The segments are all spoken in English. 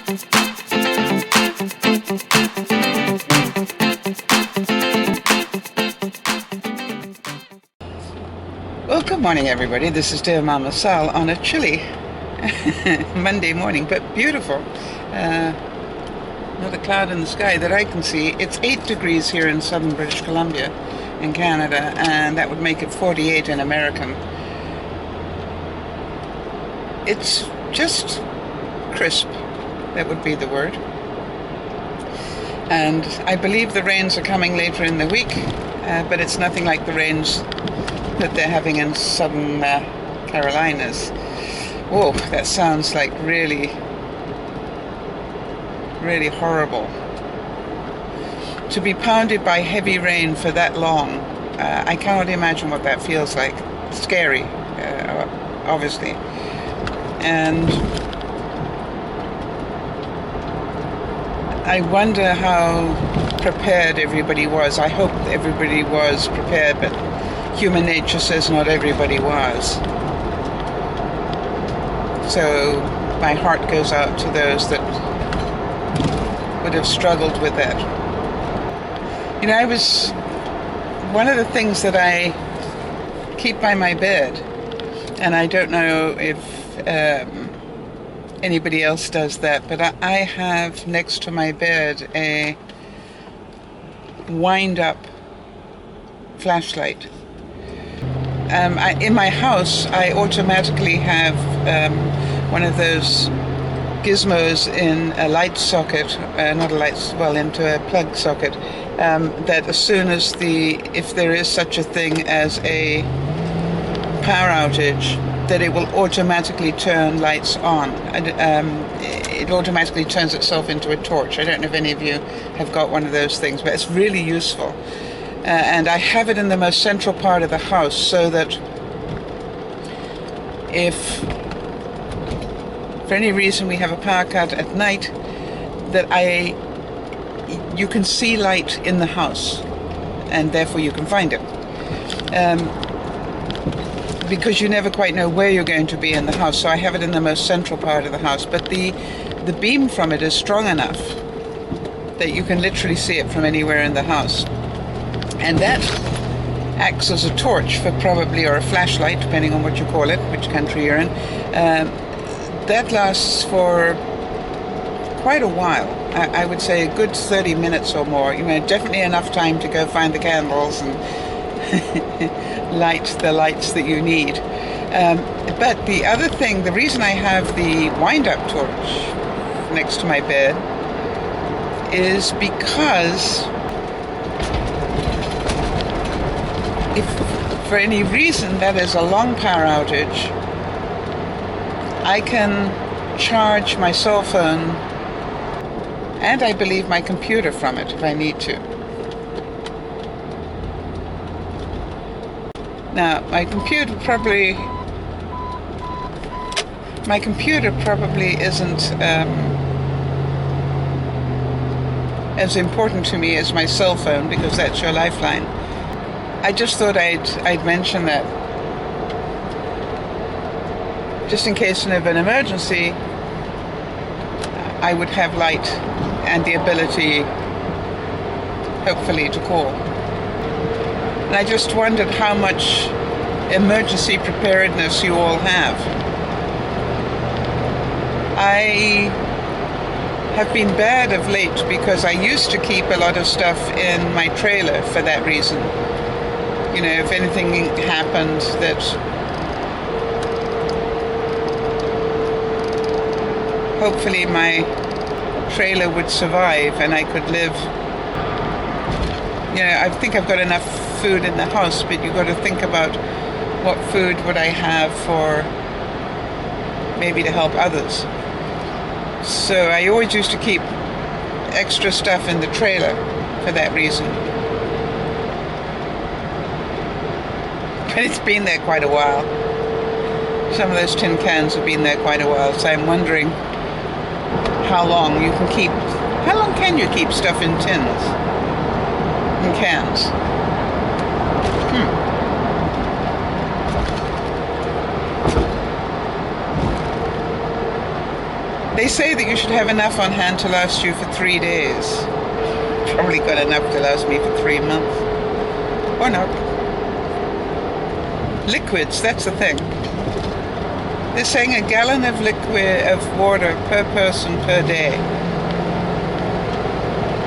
Well, good morning, everybody. This is DearMamaSal on a chilly Monday morning, but beautiful. Not a cloud in the sky that I can see. It's 8 degrees here in southern British Columbia in Canada, and that would make it 48 in American. It's just crisp. That would be the word. And I believe the rains are coming later in the week, but it's nothing like the rains that they're having in southern Carolinas. Whoa, that sounds like really, really horrible. To be pounded by heavy rain for that long, I cannot imagine what that feels like. Scary, obviously. And I wonder how prepared everybody was. I hope everybody was prepared, but human nature says not everybody was. So my heart goes out to those that would have struggled with that. You know, one of the things that I keep by my bed, and I don't know if anybody else does that, but I have next to my bed a wind-up flashlight. In my house, I automatically have one of those gizmos in a light socket, into a plug socket, that as soon as if there is such a thing as a power outage, that it will automatically turn lights on. It automatically turns itself into a torch. I don't know if any of you have got one of those things, but it's really useful. And I have it in the most central part of the house, so that if for any reason we have a power cut at night, that you can see light in the house, and therefore you can find it. Because you never quite know where you're going to be in the house, so I have it in the most central part of the house. But the beam from it is strong enough that you can literally see it from anywhere in the house. And that acts as a torch or a flashlight, depending on what you call it, which country you're in. That lasts for quite a while. I would say a good 30 minutes or more. You know, definitely enough time to go find the candles and light the lights that you need. But the other thing, the reason I have the wind-up torch next to my bed is because if for any reason that is a long power outage, I can charge my cell phone and I believe my computer from it if I need to. Now, my computer probably isn't as important to me as my cell phone, because that's your lifeline. I just thought I'd mention that, just in case of an emergency, I would have light and the ability, hopefully, to call. And I just wondered how much emergency preparedness you all have. I have been bad of late because I used to keep a lot of stuff in my trailer for that reason. You know, if anything happened that hopefully my trailer would survive and I could live. You know, I think I've got enough food in the house, but you've got to think about what food would I have for maybe to help others. So I always used to keep extra stuff in the trailer for that reason. But it's been there quite a while. Some of those tin cans have been there quite a while, so I'm wondering how long can you keep stuff in tins and cans? They say that you should have enough on hand to last you for 3 days. Probably got enough to last me for 3 months. Or not. Liquids, that's the thing. They're saying a gallon of water per person per day.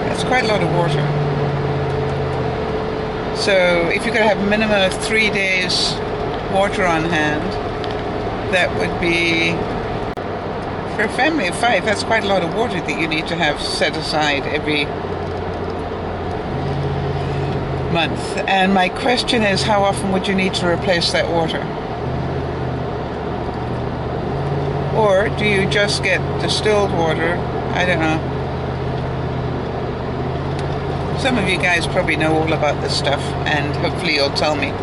That's quite a lot of water. So if you could have a minimum of 3 days water on hand, that would be, for a family of 5, that's quite a lot of water that you need to have set aside every month. And my question is, how often would you need to replace that water? Or do you just get distilled water? I don't know. Some of you guys probably know all about this stuff, and hopefully you'll tell me.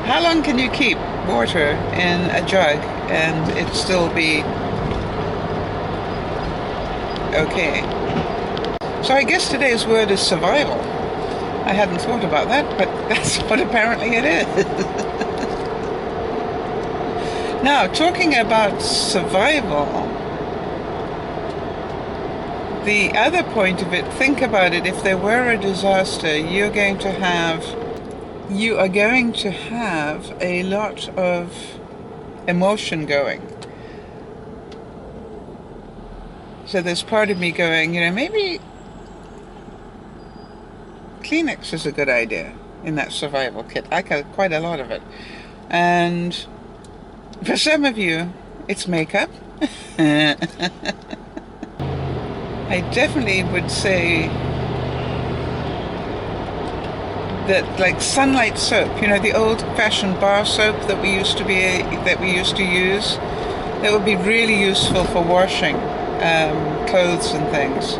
How long can you keep water in a jug and it still be okay? So I guess today's word is survival. I hadn't thought about that, but that's what apparently it is. Now, talking about survival, the other point of it, think about it, if there were a disaster, you are going to have a lot of emotion going. So there's part of me going, maybe Kleenex is a good idea in that survival kit. I got quite a lot of it. And for some of you, it's makeup. I definitely would say that, like sunlight soap, the old-fashioned bar soap that we used to use, that would be really useful for washing clothes and things,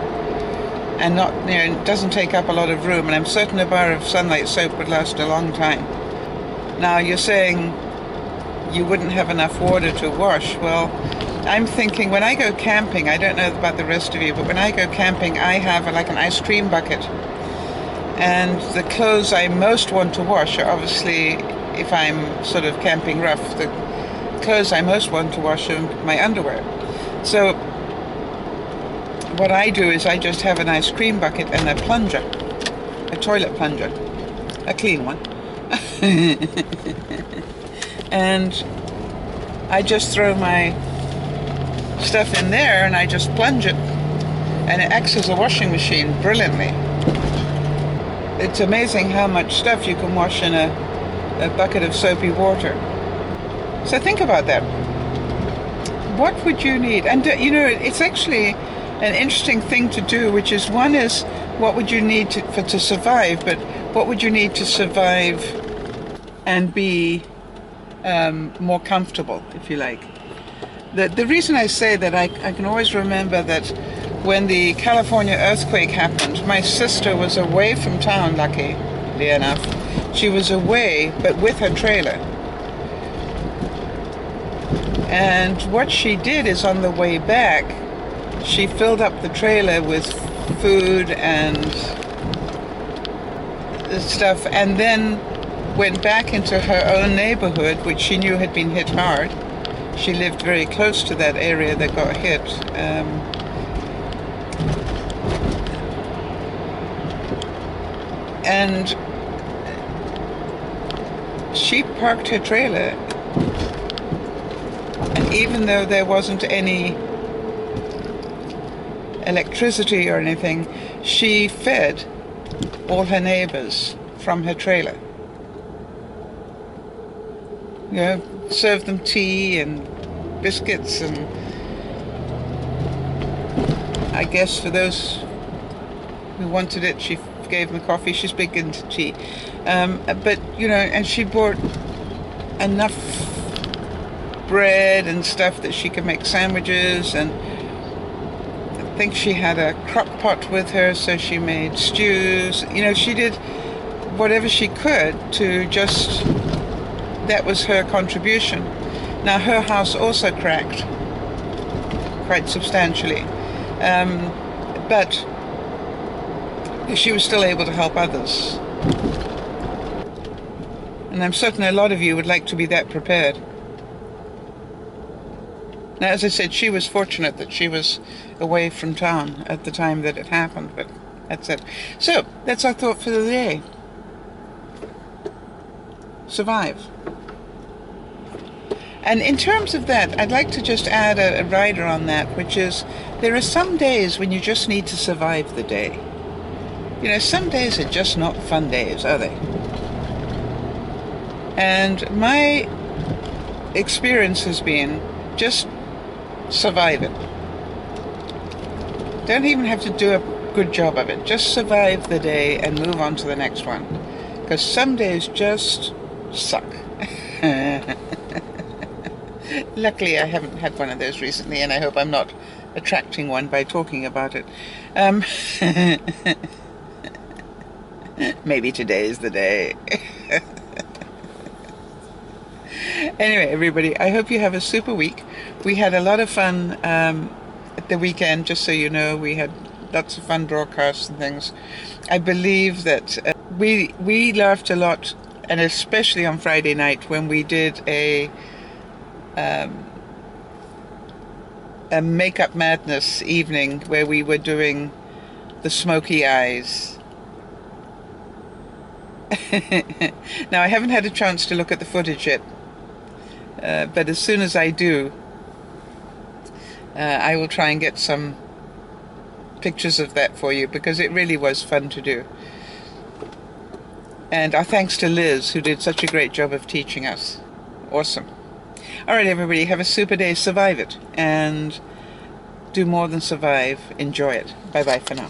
and not, it doesn't take up a lot of room. And I'm certain a bar of sunlight soap would last a long time. Now you're saying you wouldn't have enough water to wash. Well, I'm thinking when I go camping, I don't know about the rest of you, but when I go camping, I have like an ice cream bucket. And the clothes I most want to wash are obviously, if I'm sort of camping rough, the clothes I most want to wash are my underwear. So what I do is I just have an ice cream bucket and a plunger, a toilet plunger, a clean one. And I just throw my stuff in there and I just plunge it, and it acts as a washing machine brilliantly. It's amazing how much stuff you can wash in a bucket of soapy water. So think about that. What would you need? And it's actually an interesting thing to do, which is, one is what would you need to survive, but what would you need to survive and be more comfortable, if you like. The reason I say that, I can always remember that when the California earthquake happened, my sister was away from town, luckily enough. She was away, but with her trailer. And what she did is, on the way back, she filled up the trailer with food and stuff, and then went back into her own neighborhood, which she knew had been hit hard. She lived very close to that area that got hit. And she parked her trailer, and even though there wasn't any electricity or anything, she fed all her neighbors from her trailer. Served them tea and biscuits, and I guess for those who wanted it, she gave them coffee. She's big into tea. But, and she bought enough bread and stuff that she could make sandwiches, and I think she had a crock pot with her, so she made stews. She did whatever she could to just, that was her contribution. Now, her house also cracked quite substantially, but she was still able to help others. And I'm certain a lot of you would like to be that prepared. Now, as I said, she was fortunate that she was away from town at the time that it happened, but that's it. So, that's our thought for the day. Survive. And in terms of that, I'd like to just add a rider on that, which is, there are some days when you just need to survive the day. You know, some days are just not fun days, are they? And my experience has been, just survive it. Don't even have to do a good job of it. Just survive the day and move on to the next one. Because some days just suck. Luckily, I haven't had one of those recently, and I hope I'm not attracting one by talking about it. Maybe today is the day. Anyway, everybody, I hope you have a super week. We had a lot of fun at the weekend, just so you know. We had lots of fun broadcasts and things. I believe that we laughed a lot, and especially on Friday night when we did a makeup madness evening where we were doing the smoky eyes. Now, I haven't had a chance to look at the footage yet, but as soon as I do, I will try and get some pictures of that for you, because it really was fun to do. And our thanks to Liz, who did such a great job of teaching us. Awesome. All right, everybody, have a super day. Survive it. And do more than survive. Enjoy it. Bye-bye for now.